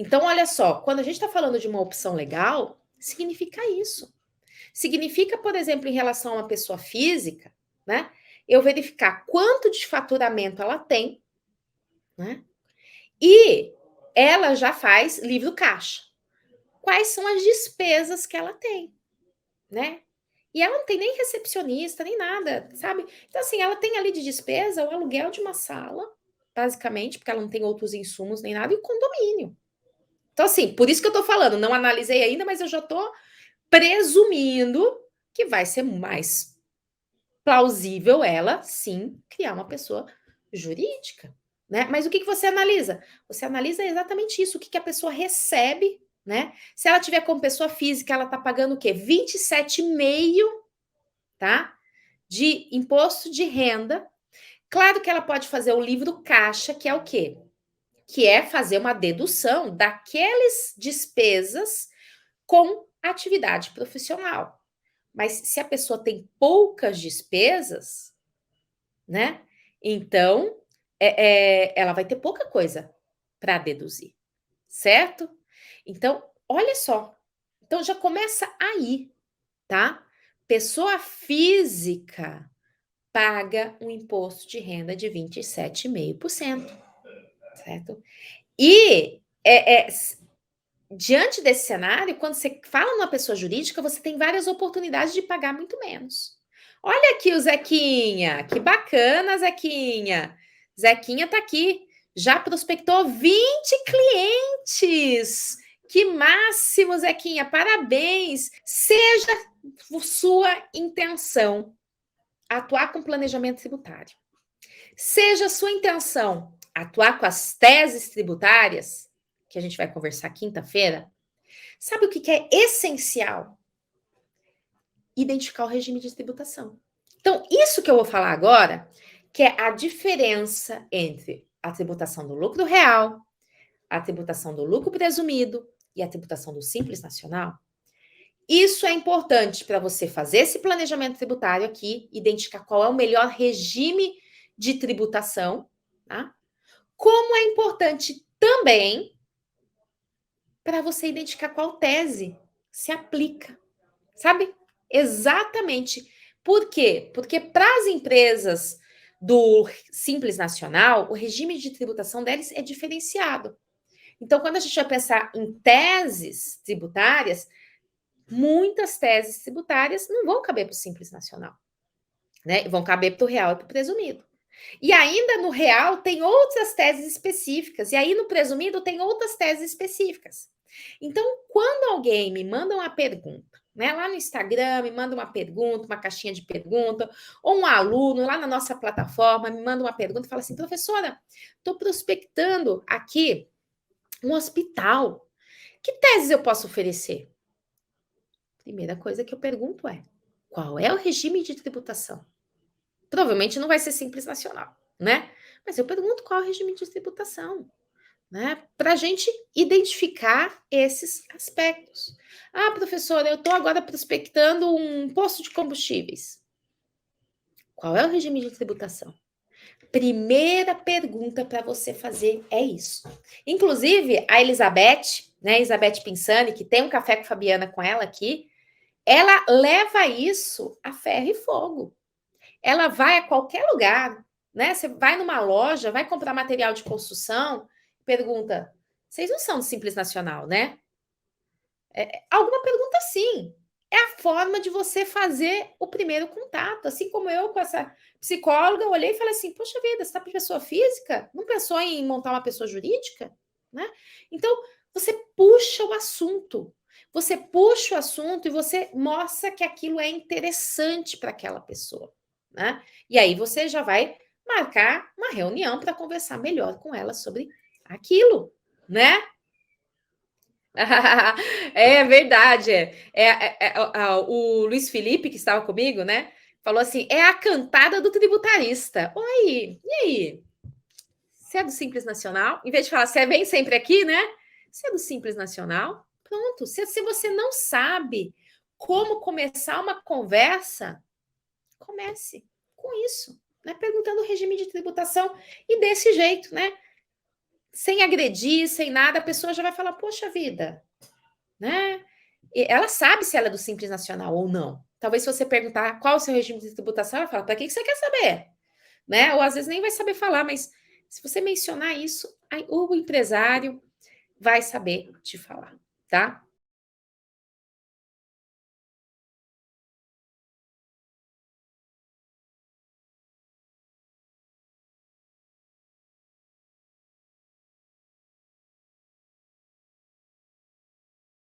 Então, olha só, quando a gente está falando de uma opção legal, significa isso. Significa, por exemplo, em relação a uma pessoa física, né? Eu verificar quanto de faturamento ela tem, né? E ela já faz livro caixa. Quais são as despesas que ela tem, né? E ela não tem nem recepcionista, nem nada, sabe? Então, assim, ela tem ali de despesa o aluguel de uma sala, basicamente, porque ela não tem outros insumos nem nada, e o condomínio. Então, assim, por isso que eu tô falando, não analisei ainda, mas eu já tô presumindo que vai ser mais plausível ela, sim, criar uma pessoa jurídica, né? Mas o que você analisa? Você analisa exatamente isso, o que a pessoa recebe, né? Se ela tiver como pessoa física, ela tá pagando o quê? 27,5, tá? De imposto de renda. Claro que ela pode fazer o livro caixa, que é o quê? Que é fazer uma dedução daquelas despesas com atividade profissional. Mas se a pessoa tem poucas despesas, né? Então, ela vai ter pouca coisa para deduzir, certo? Então, olha só. Então, já começa aí, tá? Pessoa física paga um imposto de renda de 27,5%, certo? E diante desse cenário, quando você fala numa pessoa jurídica, você tem várias oportunidades de pagar muito menos. Olha aqui o Zequinha, que bacana, Zequinha. Zequinha tá aqui, já prospectou 20 clientes. Que máximo, Zequinha, parabéns. Seja sua intenção atuar com planejamento tributário. Seja sua intenção atuar com as teses tributárias, que a gente vai conversar quinta-feira. Sabe o que é essencial? Identificar o regime de tributação. Então, isso que eu vou falar agora, que é a diferença entre a tributação do lucro real, a tributação do lucro presumido e a tributação do Simples Nacional. Isso é importante para você fazer esse planejamento tributário aqui, identificar qual é o melhor regime de tributação, tá? Como é importante também para você identificar qual tese se aplica, sabe? Exatamente. Por quê? Porque para as empresas do Simples Nacional, o regime de tributação deles é diferenciado. Então, quando a gente vai pensar em teses tributárias, muitas teses tributárias não vão caber para o Simples Nacional, né? Vão caber para o real e para o presumido. E ainda no real tem outras teses específicas, e aí no presumido tem outras teses específicas. Então, quando alguém me manda uma pergunta, né, lá no Instagram, me manda uma pergunta, uma caixinha de pergunta, ou um aluno lá na nossa plataforma me manda uma pergunta e fala assim: professora, estou prospectando aqui um hospital. Que teses eu posso oferecer? Primeira coisa que eu pergunto é: qual é o regime de tributação? Provavelmente não vai ser Simples Nacional, né? Mas eu pergunto qual é o regime de tributação, né? Para a gente identificar esses aspectos. Ah, professora, eu estou agora prospectando um posto de combustíveis. Qual é o regime de tributação? Primeira pergunta para você fazer é isso. Inclusive, a Elizabeth, né, Elizabeth Pinsani, que tem um café com Fabiana com ela aqui, ela leva isso a ferro e fogo. Ela vai a qualquer lugar, né? Você vai numa loja, vai comprar material de construção, pergunta: vocês não são do Simples Nacional, né? Alguma pergunta sim. É a forma de você fazer o primeiro contato. Assim como eu com essa psicóloga, eu olhei e falei assim: poxa vida, você está para pessoa física? Não pensou em montar uma pessoa jurídica? Né? Então, você puxa o assunto. Você puxa o assunto e você mostra que aquilo é interessante para aquela pessoa. Né? E aí você já vai marcar uma reunião para conversar melhor com ela sobre aquilo, né? É verdade. O Luiz Felipe, que estava comigo, né? Falou assim: é a cantada do tributarista. Oi, e aí? Você é do Simples Nacional? Em vez de falar, você vem sempre aqui, né? Você é do Simples Nacional? Pronto. Se você não sabe como começar uma conversa, comece com isso, né? Perguntando o regime de tributação e desse jeito, né? sem agredir, sem nada, a pessoa já vai falar: "Poxa vida", né. E ela sabe se ela é do Simples Nacional ou não. Talvez se você perguntar: "Qual o seu regime de tributação?", ela fala: "Pra que que você quer saber?", né, ou às vezes nem vai saber falar, mas se você mencionar isso, aí o empresário vai saber te falar, tá.